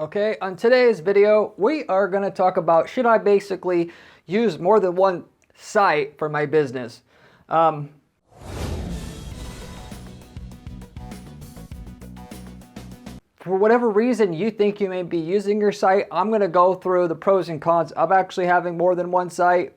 Okay, on today's video, we are going to talk about should I basically use more than one site for my business. For whatever reason you think you may be using your site, I'm going to go through the pros and cons of actually having more than one site.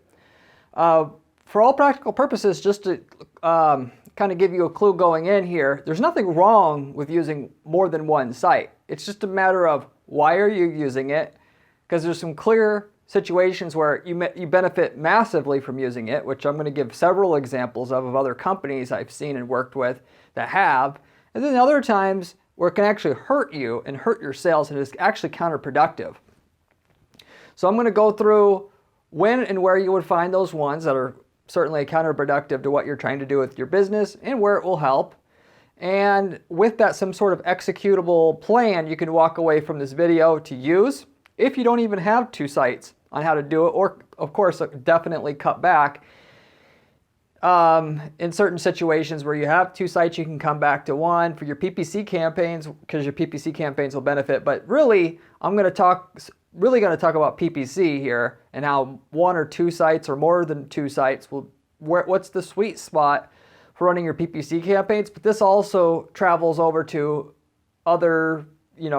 For all practical purposes, just to kind of give you a clue going in here, there's nothing wrong with using more than one site. It's just a matter of why are you using it? Because there's some clear situations where you benefit massively from using it, which I'm going to give several examples of other companies I've seen and worked with that have. And then other times where it can actually hurt you and hurt your sales and is actually counterproductive. So I'm going to go through when and where you would find those ones that are certainly counterproductive to what you're trying to do with your business and where it will help. And with that, some sort of executable plan you can walk away from this video to use if you don't even have two sites on how to do it, or of course definitely cut back. In certain situations where you have two sites, you can come back to one for your PPC campaigns because your PPC campaigns will benefit. But really, I'm going to talk about PPC here and how one or two sites or more than two sites what's the sweet spot for running your PPC campaigns. But this also travels over to other,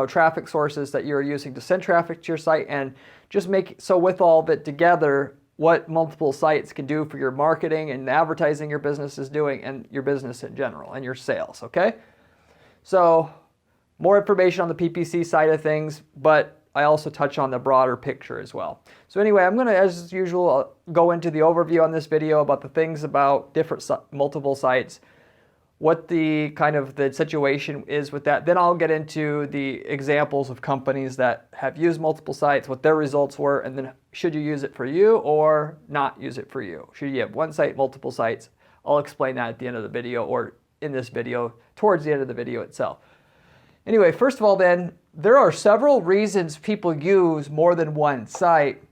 traffic sources that you're using to send traffic to your site, and just so with all of it together, what multiple sites can do for your marketing and advertising your business is doing and your business in general and your sales, okay? So more information on the PPC side of things, but I also touch on the broader picture as well. So anyway, I'm going to, as usual, go into the overview on this video about the things about multiple sites, what the the situation is with that. Then I'll get into the examples of companies that have used multiple sites, what their results were, and then should you use it for you or not use it for you? Should you have one site, multiple sites? I'll explain that at the end of the video, or in this video, towards the end of the video itself. Anyway, first of all then, there are several reasons people use more than one site.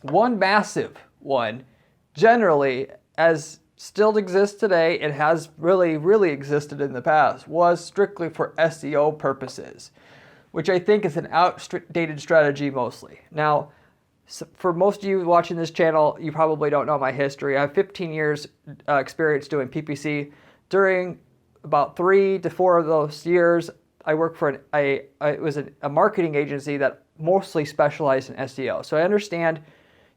One massive one, generally, as still exists today, it has really existed in the past, was strictly for SEO purposes, which I think is an outdated strategy mostly. Now, for most of you watching this channel, you probably don't know my history. I have 15 years experience doing PPC. During about 3 to 4 of those years, I worked for a marketing agency that mostly specialized in SEO. So I understand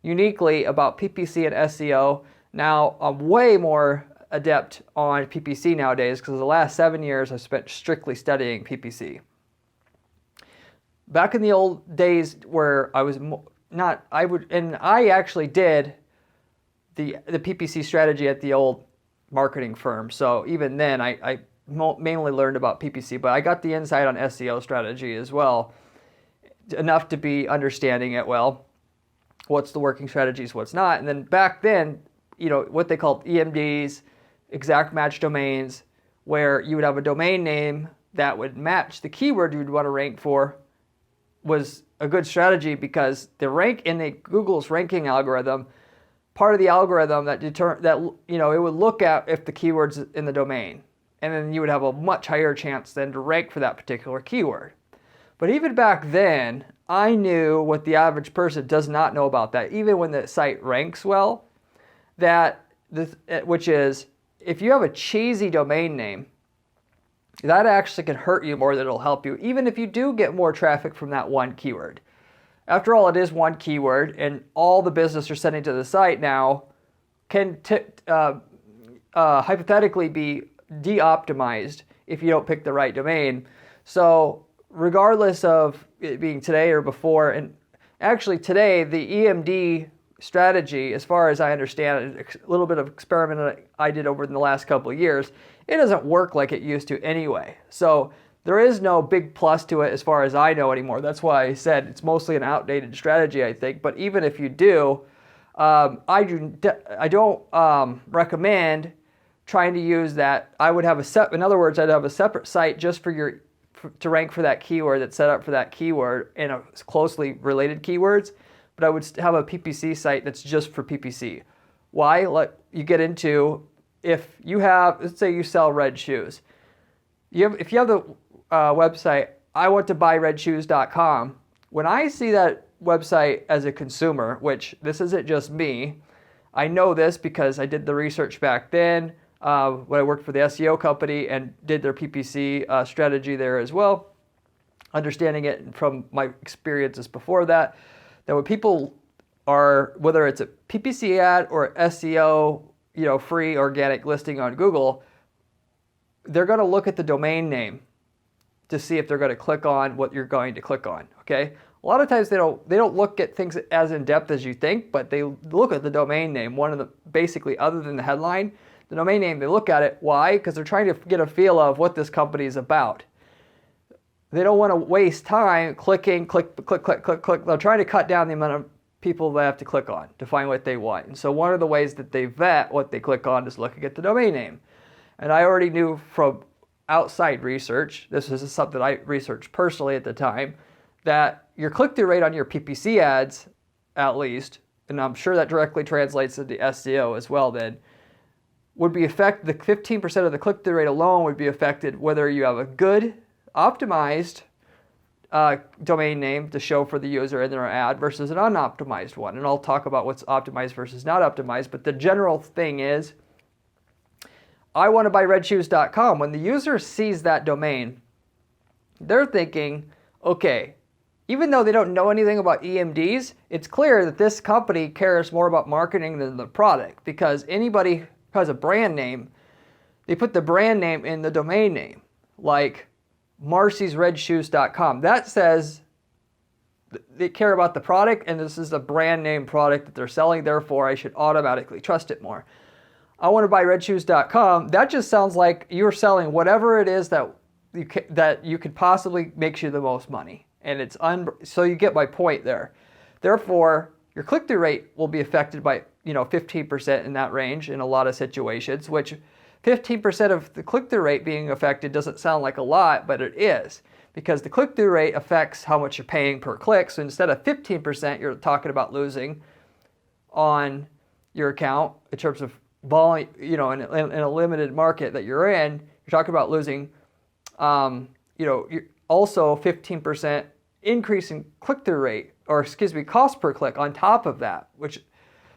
uniquely about PPC and SEO. Now I'm way more adept on PPC nowadays because the last 7 years I've spent strictly studying PPC. Back in the old days where I was I actually did the PPC strategy at the old marketing firm. So even then I mainly learned about PPC, but I got the insight on SEO strategy as well, enough to be understanding it well. What's the working strategies, what's not. And then back then, what they called EMDs, exact match domains, where you would have a domain name that would match the keyword you'd want to rank for, was a good strategy because the rank in the Google's ranking algorithm, part of the algorithm that it would look at if the keyword's in the domain. And then you would have a much higher chance then to rank for that particular keyword. But even back then, I knew what the average person does not know about that, even when the site ranks well, which is, if you have a cheesy domain name, that actually can hurt you more than it'll help you, even if you do get more traffic from that one keyword. After all, it is one keyword, and all the business you're sending to the site now can hypothetically be de-optimized if you don't pick the right domain. So regardless of it being today or before, and actually today the EMD strategy, as far as I understand it, a little bit of experiment that I did over the last couple of years, it doesn't work like it used to anyway. So there is no big plus to it as far as I know anymore. That's why I said it's mostly an outdated strategy, I think. But even if you do, I don't recommend trying to use that. I would have in other words, I'd have a separate site just to rank for that keyword that's set up for that keyword and a closely related keywords. But I would have a PPC site that's just for PPC. Why? Like you get into, if you have, let's say you sell red shoes. If you have the website I want to buy redshoes.com. When I see that website as a consumer, which this isn't just me, I know this because I did the research back then when I worked for the SEO company and did their PPC strategy there as well, understanding it from my experiences before that, that when people are, whether it's a PPC ad or SEO, free organic listing on Google, they're going to look at the domain name to see if they're going to click on what you're going to click on. Okay, a lot of times they don't look at things as in depth as you think, but they look at the domain name. One of the, basically, other than the headline, the domain name, they look at it. Why? Because they're trying to get a feel of what this company is about. They don't want to waste time clicking, click. They're trying to cut down the amount of people they have to click on to find what they want. And so one of the ways that they vet what they click on is looking at the domain name. And I already knew from outside research, this is something I researched personally at the time, that your click-through rate on your PPC ads, at least, and I'm sure that directly translates into SEO as well then, would be affected, the 15% of the click-through rate alone would be affected whether you have a good, optimized domain name to show for the user in their ad versus an unoptimized one. And I'll talk about what's optimized versus not optimized, but the general thing is, I want to buy redshoes.com. When the user sees that domain, they're thinking, okay, even though they don't know anything about EMDs, it's clear that this company cares more about marketing than the product, because anybody who has a brand name, they put the brand name in the domain name, like marcysredshoes.com. That says they care about the product, and this is a brand name product that they're selling, therefore I should automatically trust it more. I want to buy redshoes.com. That just sounds like you're selling whatever it is that you could possibly makes you the most money. And it's so you get my point there. Therefore, your click-through rate will be affected by 15% in that range in a lot of situations, which 15% of the click-through rate being affected doesn't sound like a lot, but it is, because the click-through rate affects how much you're paying per click. So instead of 15%, you're talking about losing on your account in terms of volume, in a limited market that you're in. You're talking about losing, you're also 15% increase in click-through rate, or cost per click on top of that,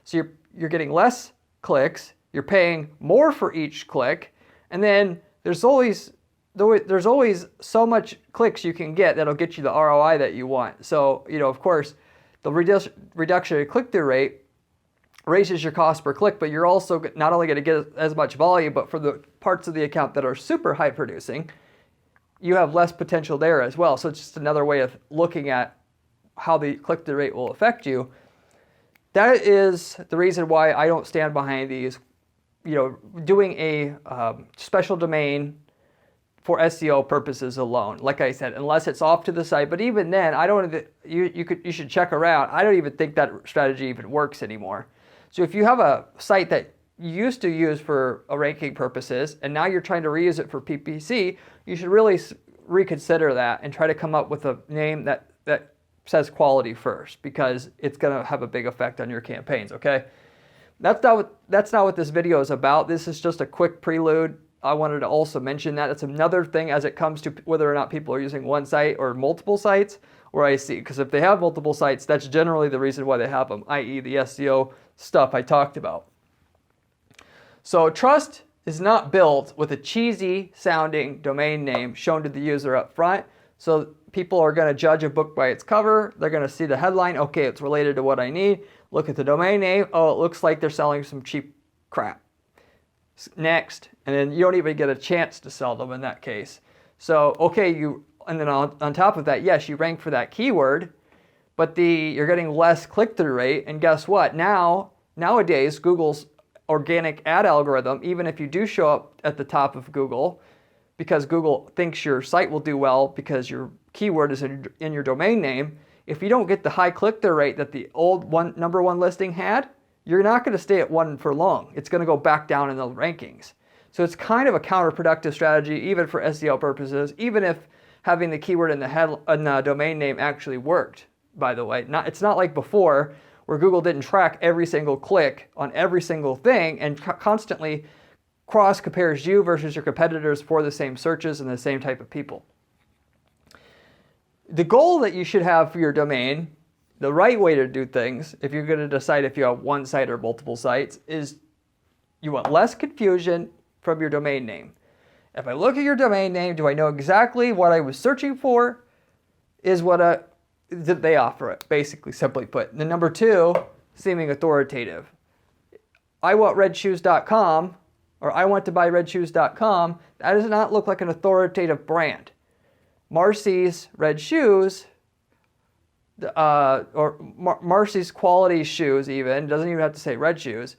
so you're getting less clicks, you're paying more for each click, and then there's always so much clicks you can get that'll get you the ROI that you want. So, of course, the reduction in click-through rate raises your cost per click, but you're also not only going to get as much volume, but for the parts of the account that are super high producing, you have less potential there as well. So it's just another way of looking at how the click-through rate will affect you. That is the reason why I don't stand behind these, doing a special domain for SEO purposes alone. Like I said, unless it's off to the side. But even then, you should check around. I don't even think that strategy even works anymore. So if you have a site that you used to use for ranking purposes, and now you're trying to reuse it for PPC, you should really reconsider that and try to come up with a name that says quality first, because it's going to have a big effect on your campaigns, okay? That's not what this video is about. This is just a quick prelude. I wanted to also mention that. That's another thing as it comes to whether or not people are using one site or multiple sites, where I see, because if they have multiple sites, that's generally the reason why they have them, i.e. the SEO stuff I talked about. So trust is not built with a cheesy sounding domain name shown to the user up front. So people are going to judge a book by its cover. They're going to see the headline. Okay, it's related to what I need. Look at the domain name. Oh, it looks like they're selling some cheap crap. Next. And then you don't even get a chance to sell them in that case. So, okay, and then on top of that, yes, you rank for that keyword, but you're getting less click-through rate. And guess what? Nowadays, Google's organic ad algorithm, even if you do show up at the top of Google, because Google thinks your site will do well because your keyword is in your domain name, if you don't get the high click-through rate that the old number one listing had, you're not going to stay at one for long. It's going to go back down in the rankings. So it's kind of a counterproductive strategy, even for SEO purposes, even if having the keyword in the domain name actually worked, by the way. It's not like before, where Google didn't track every single click on every single thing and constantly cross compares you versus your competitors for the same searches and the same type of people. The goal that you should have for your domain, the right way to do things, if you're going to decide if you have one site or multiple sites, is you want less confusion from your domain name. If I look at your domain name, do I know exactly what I was searching for? Is what that they offer it, basically, simply put. And then number two, seeming authoritative. I want redshoes.com, or I want to buy redshoes.com. That does not look like an authoritative brand. Marcy's Red Shoes, or Marcy's Quality Shoes even, doesn't even have to say Red Shoes,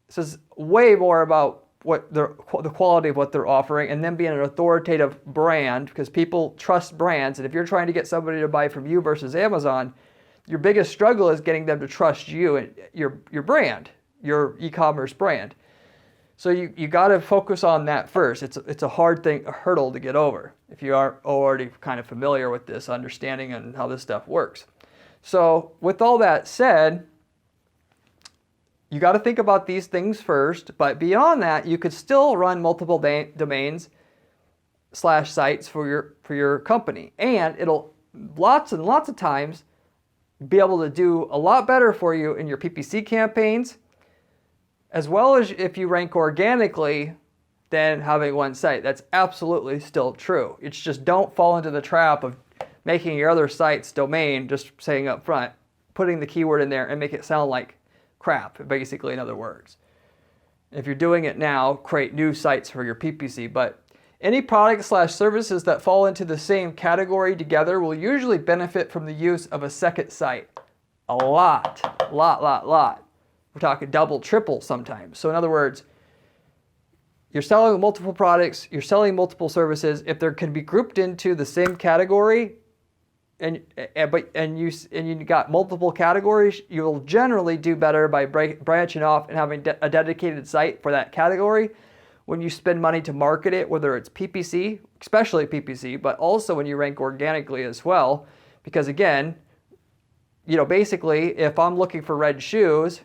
says way more about what the quality of what they're offering, and then being an authoritative brand, because people trust brands. And if you're trying to get somebody to buy from you versus Amazon, your biggest struggle is getting them to trust you and your brand, your e-commerce brand. So you got to focus on that first. It's a hard thing, a hurdle to get over if you are already kind of familiar with this understanding and how this stuff works. So with all that said, you got to think about these things first, but beyond that, you could still run multiple domains / sites for your company, and it'll lots and lots of times be able to do a lot better for you in your PPC campaigns, as well as if you rank organically than having one site. That's absolutely still true. It's just don't fall into the trap of making your other site's domain, just saying up front, putting the keyword in there and make it sound like crap, basically, in other words. If you're doing it now, create new sites for your PPC. But any products / services that fall into the same category together will usually benefit from the use of a second site. A lot. We're talking double, triple sometimes. So in other words, you're selling multiple products, you're selling multiple services. If they can be grouped into the same category, and you got multiple categories, you'll generally do better by branching off and having a dedicated site for that category. When you spend money to market it, whether it's PPC, especially PPC, but also when you rank organically as well, because again, basically, if I'm looking for red shoes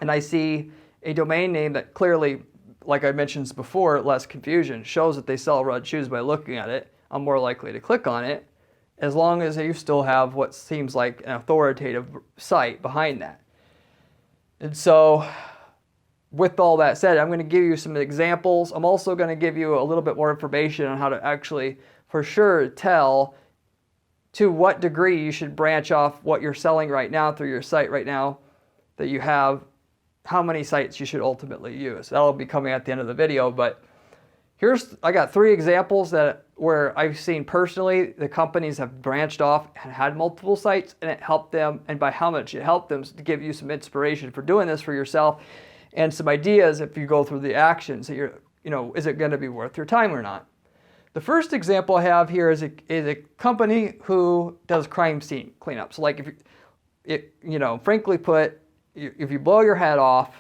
and I see a domain name that clearly, like I mentioned before, less confusion, shows that they sell red shoes by looking at it, I'm more likely to click on it, as long as you still have what seems like an authoritative site behind that. And so, with all that said, I'm going to give you some examples. I'm also going to give you a little bit more information on how to actually, for sure, tell to what degree you should branch off what you're selling right now through your site right now that you have, how many sites you should ultimately use. That'll be coming at the end of the video, but I got 3 examples where I've seen personally the companies have branched off and had multiple sites, and it helped them, and by how much it helped them, to give you some inspiration for doing this for yourself and some ideas if you go through the actions that is it going to be worth your time or not? The first example I have here is a company who does crime scene cleanup. So like frankly put, if you blow your head off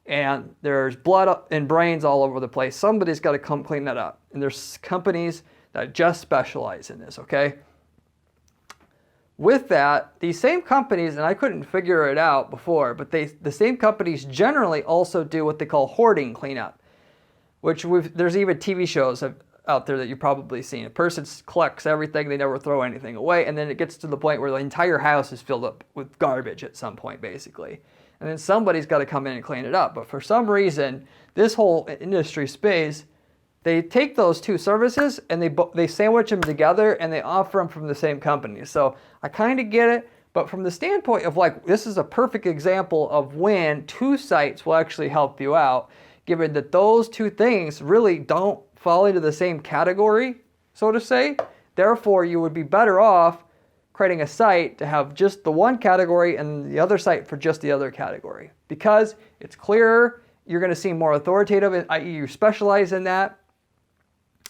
and there's blood and brains all over the place, somebody's got to come clean that up. And there's companies that just specialize in this, okay? With that, these same companies, and I couldn't figure it out before, but the same companies generally also do what they call hoarding cleanup, which there's even TV shows out there that you've probably seen. A person collects everything, they never throw anything away, and then it gets to the point where the entire house is filled up with garbage at some point, basically. And then somebody's got to come in and clean it up. But for some reason, this whole industry space, they take those two services and they sandwich them together and they offer them from the same company. So I kind of get it, but from the standpoint of this is a perfect example of when 2 sites will actually help you out, given that those 2 things really don't fall into the same category, so to say. Therefore, you would be better off creating a site to have just the one category and the other site for just the other category, because it's clearer, you're going to seem more authoritative, i.e. you specialize in that,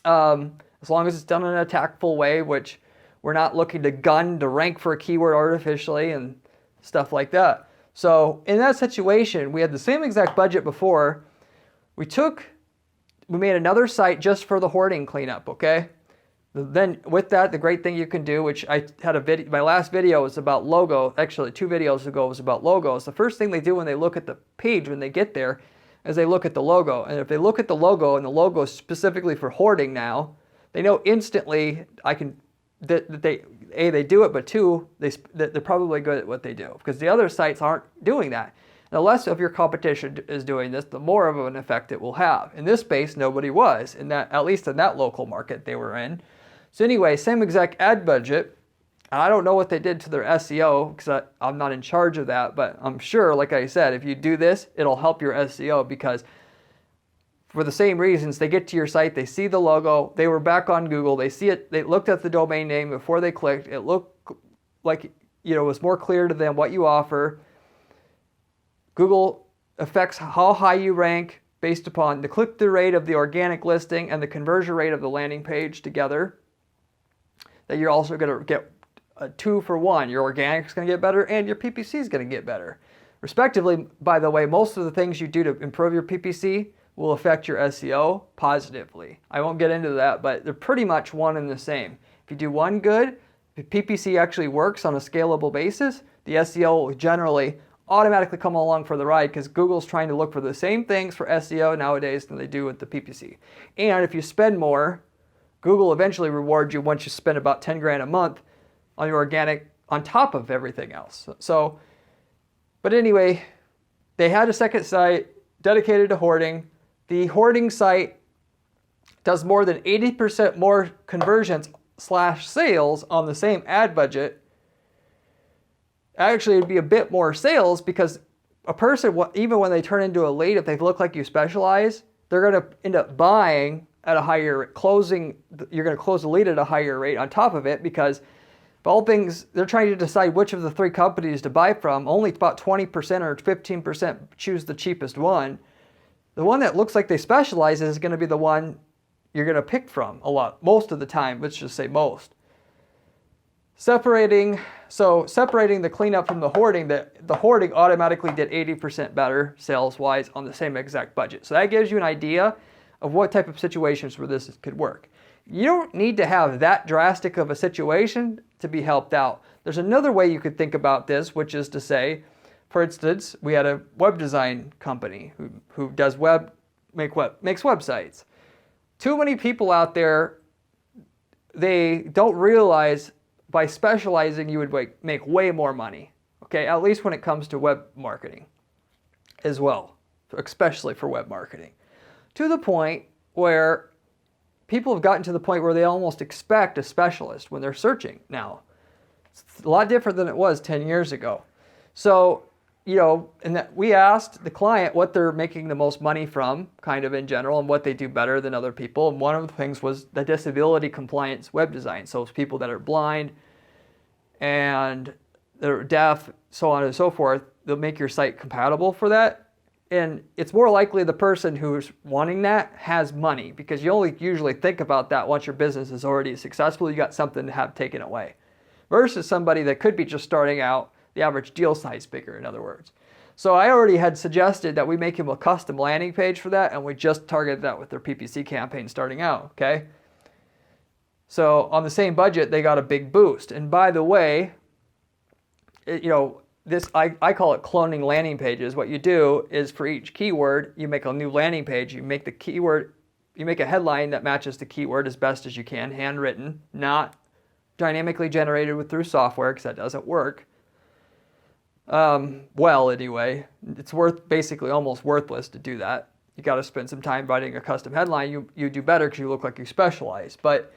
as long as it's done in a tactful way, which we're not looking to rank for a keyword artificially and stuff like that. So in that situation, we had the same exact budget before. We made another site just for the hoarding cleanup, okay? Then with that, the great thing you can do, which I had my last video was about logo, actually 2 videos ago was about logos. The first thing they do when they look at the page when they get there is they look at the logo. And if they look at the logo and the logo is specifically for hoarding now, they know instantly A, they do it, but two, they're probably good at what they do, because the other sites aren't doing that. The less of your competition is doing this, the more of an effect it will have. In this space, nobody was, at least in that local market they were in. So anyway, same exact ad budget. I don't know what they did to their SEO, because I'm not in charge of that, but I'm sure, like I said, if you do this, it'll help your SEO, because for the same reasons, they get to your site, they see the logo, they were back on Google, they see it, they looked at the domain name before they clicked, it looked like, it was more clear to them what you offer. Google affects how high you rank based upon the click-through rate of the organic listing and the conversion rate of the landing page together. That you're also going to get a 2 for 1. Your organic is going to get better and your PPC is going to get better. Respectively, by the way, most of the things you do to improve your PPC will affect your SEO positively. I won't get into that, but they're pretty much one and the same. If you do one good, if PPC actually works on a scalable basis, the SEO will generally automatically come along for the ride, because Google's trying to look for the same things for SEO nowadays than they do with the PPC. And if you spend more, Google eventually rewards you once you spend about 10 grand a month on your organic on top of everything else. So, but anyway, they had a second site dedicated to hoarding. The hoarding site does more than 80% more conversions / sales on the same ad budget. Actually, it'd be a bit more sales, because a person, even when they turn into a lead, if they look like you specialize, they're going to end up buying at a higher you're going to close the lead at a higher rate on top of it, because of all things, they're trying to decide which of the 3 companies to buy from. Only about 20% or 15% choose the cheapest one. The one that looks like they specialize is going to be the one you're going to pick from most of the time. Let's just say most. Separating the cleanup from the hoarding, the hoarding automatically did 80% better sales-wise on the same exact budget. So that gives you an idea of what type of situations where this could work. You don't need to have that drastic of a situation to be helped out. There's another way you could think about this, which is to say, for instance, we had a web design company who does makes websites. Too many people out there, they don't realize by specializing you would make way more money. Okay, at least when it comes to web marketing as well, especially for web marketing. To the point where people have gotten to the point where they almost expect a specialist when they're searching now. It's a lot different than it was 10 years ago. So, and that we asked the client what they're making the most money from, kind of in general, and what they do better than other people. And one of the things was the disability compliance web design. So it's people that are blind and they're deaf, so on and so forth. They'll make your site compatible for that. And it's more likely the person who's wanting that has money, because you only usually think about that once your business is already successful, you got something to have taken away. Versus somebody that could be just starting out, the average deal size bigger, in other words. So I already had suggested that we make him a custom landing page for that, and we just targeted that with their PPC campaign starting out, okay? So on the same budget, they got a big boost. And by the way, I call it cloning landing pages. What you do is for each keyword, you make a new landing page. You make a headline that matches the keyword as best as you can, handwritten, not dynamically generated through software, because that doesn't work. Anyway, it's basically almost worthless to do that. You got to spend some time writing a custom headline. You do better because you look like you specialize. But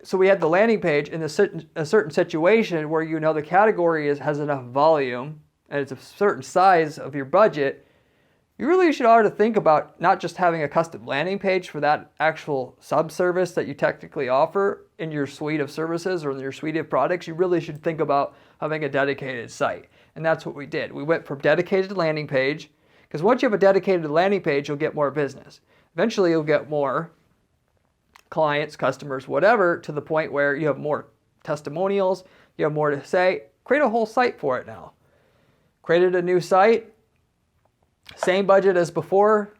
so we had the landing page in a certain situation where the category has enough volume and it's a certain size of your budget. You really should ought to think about not just having a custom landing page for that actual sub-service that you technically offer in your suite of services or in your suite of products. You really should think about having a dedicated site. And that's what we did. We went from dedicated landing page, because once you have a dedicated landing page, you'll get more business. Eventually, you'll get more clients, customers, whatever, to the point where you have more testimonials, you have more to say. Create a whole site for it now. Created a new site. Same budget as before,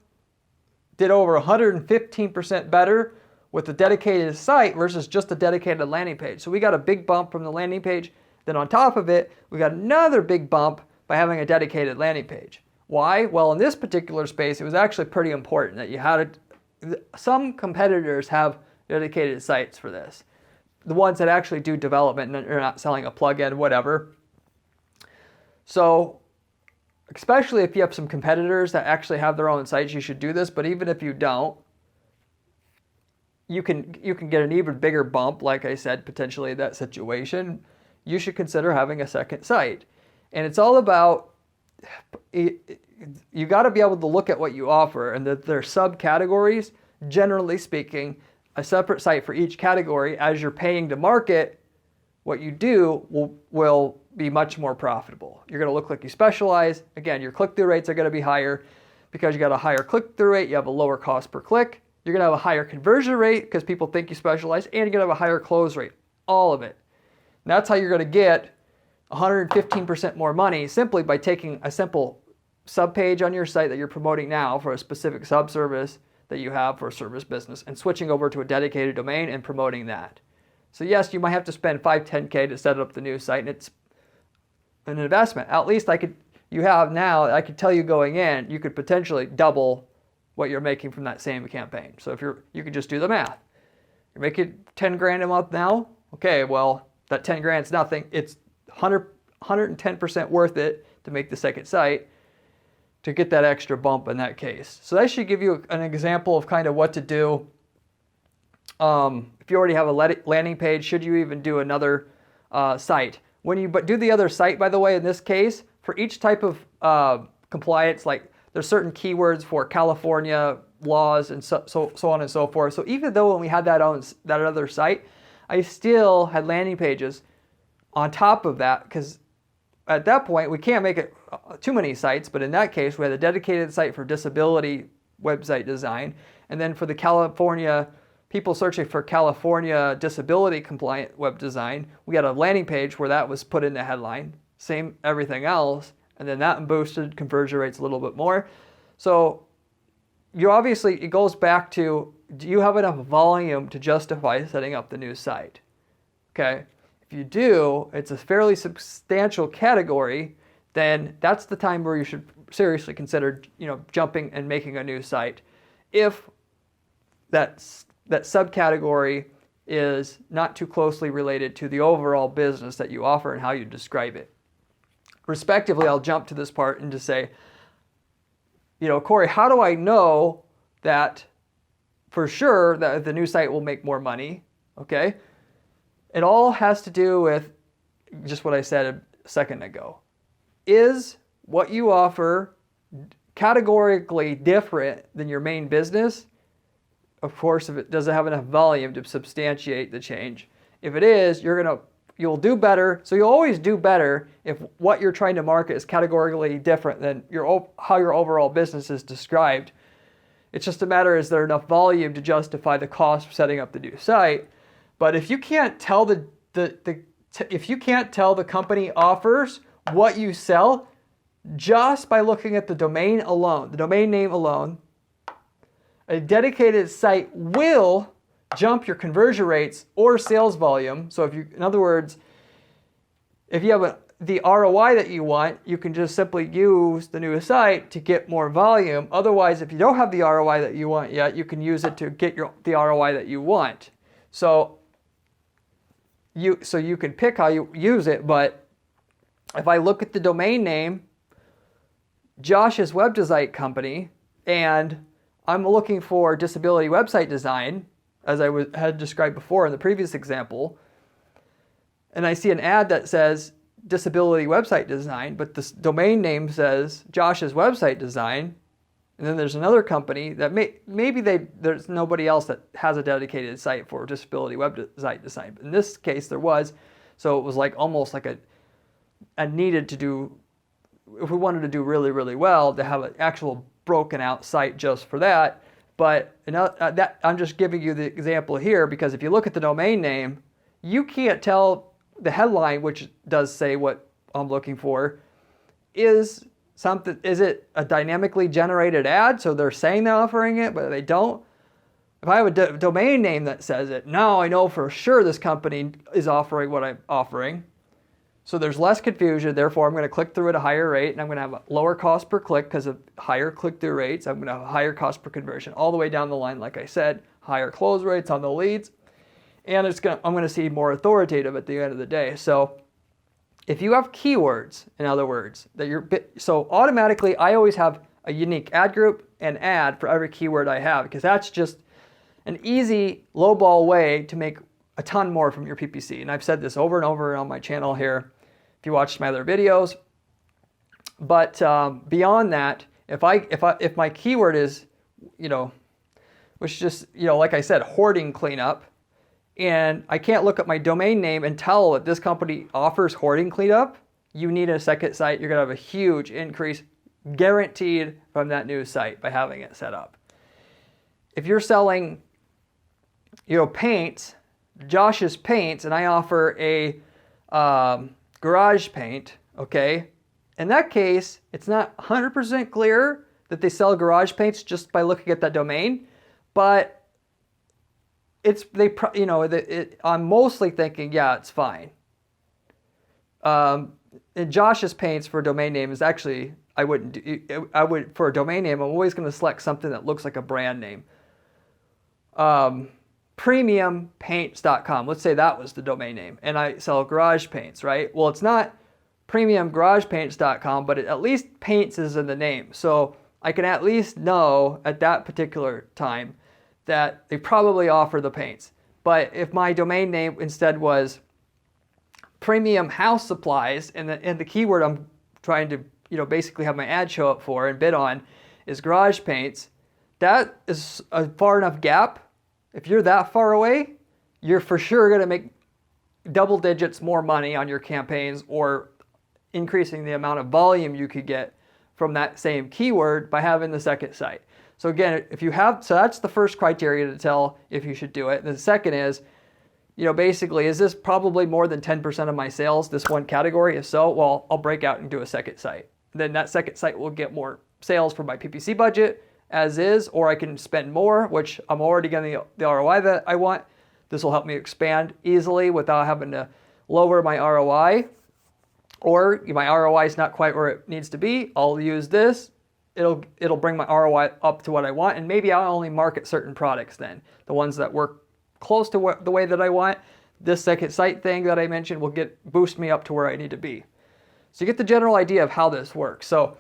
did over 115% better with the dedicated site versus just a dedicated landing page. So we got a big bump from the landing page. Then on top of it, we got another big bump by having a dedicated landing page. Why? Well, in this particular space, it was actually pretty important that you had some competitors have dedicated sites for this. the ones that actually do development and are not selling a plugin, whatever. So especially if you have some competitors that actually have their own sites, you should do this. But even if you don't, you can get an even bigger bump, like I said, potentially in that situation. You should consider having a second site. And it's all about, you got to be able to look at what you offer, and that there are subcategories. Generally speaking, a separate site for each category. As you're paying to market, what you do will be much more profitable. You're going to look like you specialize. Again, your click-through rates are going to be higher because you got a higher click-through rate. You have a lower cost per click. You're going to have a higher conversion rate because people think you specialize, and you're going to have a higher close rate. All of it. And that's how you're going to get 115% more money simply by taking a simple subpage on your site that you're promoting now for a specific subservice that you have for a service business and switching over to a dedicated domain and promoting that. So yes, you might have to spend $5-10K to set up the new site, and it's an investment. At least I could tell you going in, you could potentially double what you're making from that same campaign. So if you could just do the math. You're making 10 grand a month now. Okay, well, that 10 grand's nothing. It's 110% worth it to make the second site to get that extra bump in that case. So that should give you an example of kind of what to do. If you already have a landing page, should you even do another site? When you do the other site, by the way, in this case, for each type of compliance, like there's certain keywords for California laws and so on and so forth. So even though when we had that other site, I still had landing pages on top of that, because at that point we can't make it too many sites, but in that case we had a dedicated site for disability website design, and then for the California people searching for California disability compliant web design, we had a landing page where that was put in the headline, same everything else, and then that boosted conversion rates a little bit more. So it goes back to, do you have enough volume to justify setting up the new site? Okay, if you do, it's a fairly substantial category, then that's the time where you should seriously consider, jumping and making a new site. If that subcategory is not too closely related to the overall business that you offer and how you describe it. Respectively, I'll jump to this part and just say, Corey, how do I know that for sure that the new site will make more money? Okay. It all has to do with just what I said a second ago. Is what you offer categorically different than your main business? Of course, if it doesn't have enough volume to substantiate the change. If it is, you'll do better. So you'll always do better if what you're trying to market is categorically different than how your overall business is described. It's just a matter, is there enough volume to justify the cost of setting up the new site? But if you can't tell if you can't tell the company offers what you sell just by looking at the domain alone, the domain name alone, a dedicated site will jump your conversion rates or sales volume. So in other words, if you have the ROI that you want, you can just simply use the new site to get more volume. Otherwise, if you don't have the ROI that you want yet, you can use it to get the ROI that you want. So you can pick how you use it, but if I look at the domain name, Josh's Web Design Company, and I'm looking for disability website design, as I had described before in the previous example, and I see an ad that says disability website design, but the domain name says Josh's Website Design, and then there's another company that there's nobody else that has a dedicated site for disability website design. But in this case, there was, so it was almost like a needed to do, if we wanted to do really, really well, to have an actual broken out site just for that. But I'm just giving you the example here because if you look at the domain name, you can't tell the headline, which does say what I'm looking for, is it a dynamically generated ad? So they're saying they're offering it, but they don't. If I have a domain name that says it, now I know for sure this company is offering what I'm offering. So there's less confusion, therefore I'm going to click through at a higher rate, and I'm going to have a lower cost per click because of higher click-through rates. I'm going to have a higher cost per conversion all the way down the line, like I said, higher close rates on the leads. and I'm going to see more authoritative at the end of the day. So if you have keywords, in other words, so automatically I always have a unique ad group and ad for every keyword I have, because that's just an easy lowball way to make a ton more from your PPC. And I've said this over and over on my channel here, if you watched my other videos. But beyond that, if my keyword is, which just, like I said, hoarding cleanup, and I can't look at my domain name and tell that this company offers hoarding cleanup, you need a second site. You're going to have a huge increase guaranteed from that new site by having it set up. If you're selling, paints, Josh's Paints, and I offer a garage paint, okay? In that case, it's not 100% clear that they sell garage paints just by looking at that domain, but I'm mostly thinking, yeah, it's fine. And Josh's Paints for a domain name is actually, for a domain name, I'm always going to select something that looks like a brand name. Premiumpaints.com. Let's say that was the domain name, and I sell garage paints, right? Well, it's not premiumgaragepaints.com, but at least paints is in the name. So I can at least know at that particular time that they probably offer the paints. But if my domain name instead was premium house supplies, and the keyword I'm trying to basically have my ad show up for and bid on is garage paints, that is a far enough gap. If you're that far away, you're for sure going to make double digits more money on your campaigns, or increasing the amount of volume you could get from that same keyword by having the second site. So again, so that's the first criteria to tell if you should do it. And the second is, basically, is this probably more than 10% of my sales, this one category? If so, well, I'll break out and do a second site. Then that second site will get more sales for my PPC budget as is, or I can spend more, which I'm already getting the ROI that I want. This will help me expand easily without having to lower my ROI. Or my ROI is not quite where it needs to be. I'll use this. It'll bring my ROI up to what I want, and maybe I'll only market certain products then, the ones that work close to the way that I want. This second site thing that I mentioned will boost me up to where I need to be. So you get the general idea of how this works. So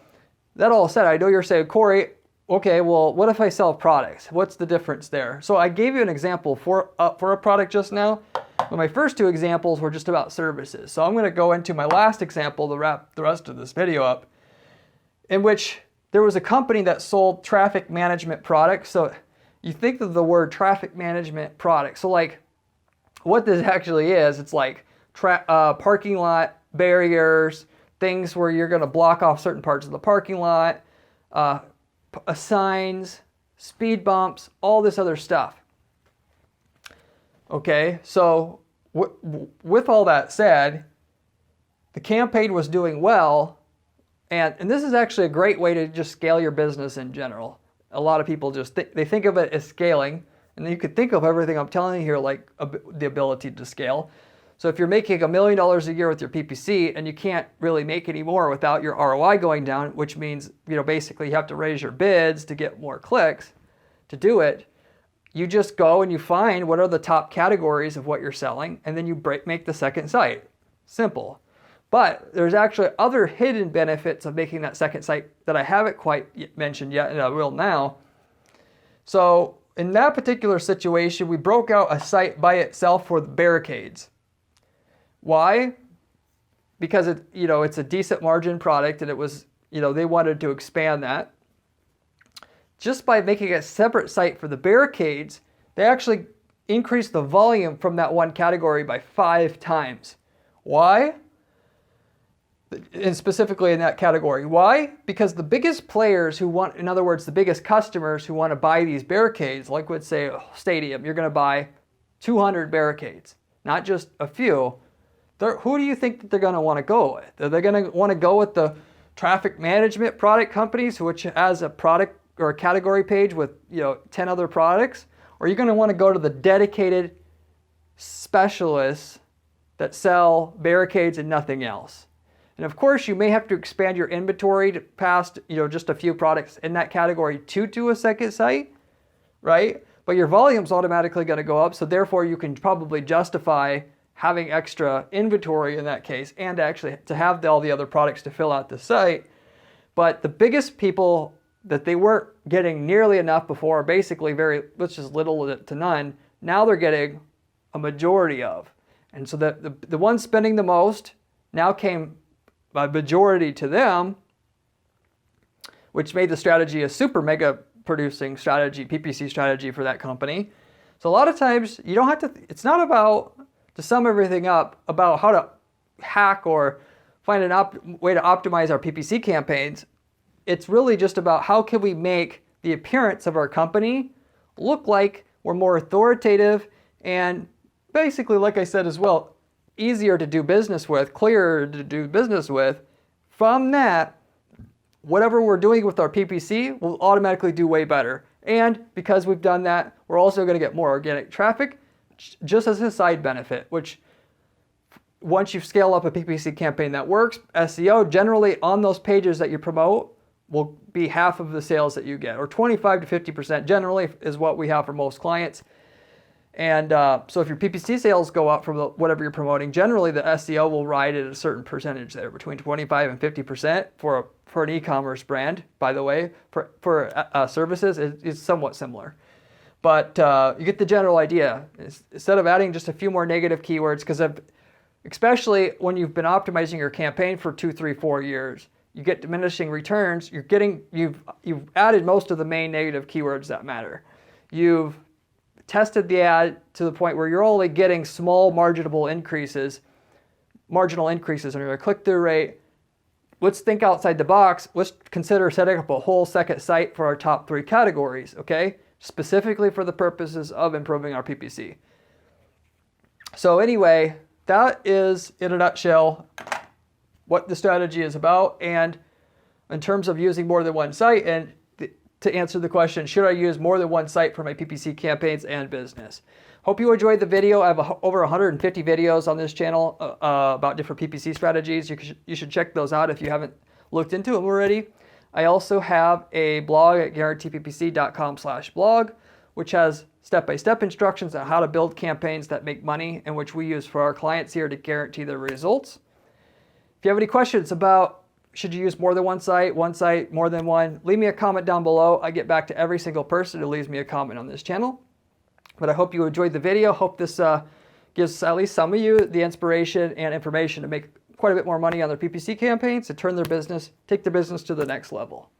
that all said, I know you're saying, Corey, okay, well, what if I sell products? What's the difference there? So I gave you an example for a product just now. But my first two examples were just about services. So I'm going to go into my last example to wrap the rest of this video up, in which there was a company that sold traffic management products. So you think of the word traffic management product. So like what this actually is, it's like parking lot barriers, things where you're going to block off certain parts of the parking lot, signs, speed bumps, all this other stuff. Okay, so with all that said, the campaign was doing well, and this is actually a great way to just scale your business in general. A lot of people just they think of it as scaling, and then you could think of everything I'm telling you here like the ability to scale. So if you're making $1 million a year with your PPC and you can't really make any more without your ROI going down, which means basically you have to raise your bids to get more clicks to do it, you just go and you find what are the top categories of what you're selling, and then you make the second site. Simple. But there's actually other hidden benefits of making that second site that I haven't quite mentioned yet, and I will now. So in that particular situation, we broke out a site by itself for the barricades. Why? Because it's a decent margin product, and it was, they wanted to expand that. Just by making a separate site for the barricades, they actually increased the volume from that one category by 5 times. Why? And specifically in that category. Why? Because the biggest players in other words, the biggest customers who want to buy these barricades, like let's say a stadium, you're going to buy 200 barricades, not just a few. Who do you think that they're going to want to go with? Are they going to want to go with the traffic management product companies, which has a product or a category page with 10 other products? Or are you going to want to go to the dedicated specialists that sell barricades and nothing else? And of course, you may have to expand your inventory to past just a few products in that category to do a second site, right? but your volume's automatically going to go up. So therefore you can probably justify having extra inventory in that case, and actually to have all the other products to fill out the site. But the biggest people that they weren't getting nearly enough before, basically which is little to none, now they're getting a majority of. And so the ones spending the most now came a majority to them, which made the strategy a super mega producing strategy, PPC strategy for that company. So a lot of times you don't have to, it's not about, to sum everything up, about how to hack or find an way to optimize our PPC campaigns. It's really just about how can we make the appearance of our company look like we're more authoritative and basically, like I said as well, easier to do business with, clearer to do business with. From that, whatever we're doing with our PPC will automatically do way better. And because we've done that, we're also going to get more organic traffic just as a side benefit, which once you scale up a PPC campaign that works, SEO generally on those pages that you promote will be half of the sales that you get, or 25 to 50% generally is what we have for most clients. And so if your PPC sales go up from whatever you're promoting, generally the SEO will ride at a certain percentage there, between 25 and 50% for an e-commerce brand. By the way, for services, it's somewhat similar. But you get the general idea. Instead of adding just a few more negative keywords, because especially when you've been optimizing your campaign for 2, 3, 4 years, you get diminishing returns. You've added most of the main negative keywords that matter. You've tested the ad to the point where you're only getting small marginal increases on your click-through rate. Let's think outside the box. Let's consider setting up a whole second site for our top 3 categories, okay? Specifically for the purposes of improving our PPC. So anyway, that is in a nutshell what the strategy is about. And in terms of using more than one site, and to answer the question, should I use more than one site for my PPC campaigns and business? Hope you enjoyed the video. I have over 150 videos on this channel about different PPC strategies. You should check those out if you haven't looked into them already. I also have a blog at guaranteeppc.com/blog, which has step-by-step instructions on how to build campaigns that make money and which we use for our clients here to guarantee their results. If you have any questions about should you use more than one site, more than one, leave me a comment down below. I get back to every single person who leaves me a comment on this channel. But I hope you enjoyed the video. Hope this gives at least some of you the inspiration and information to make quite a bit more money on their PPC campaigns, to take their business to the next level.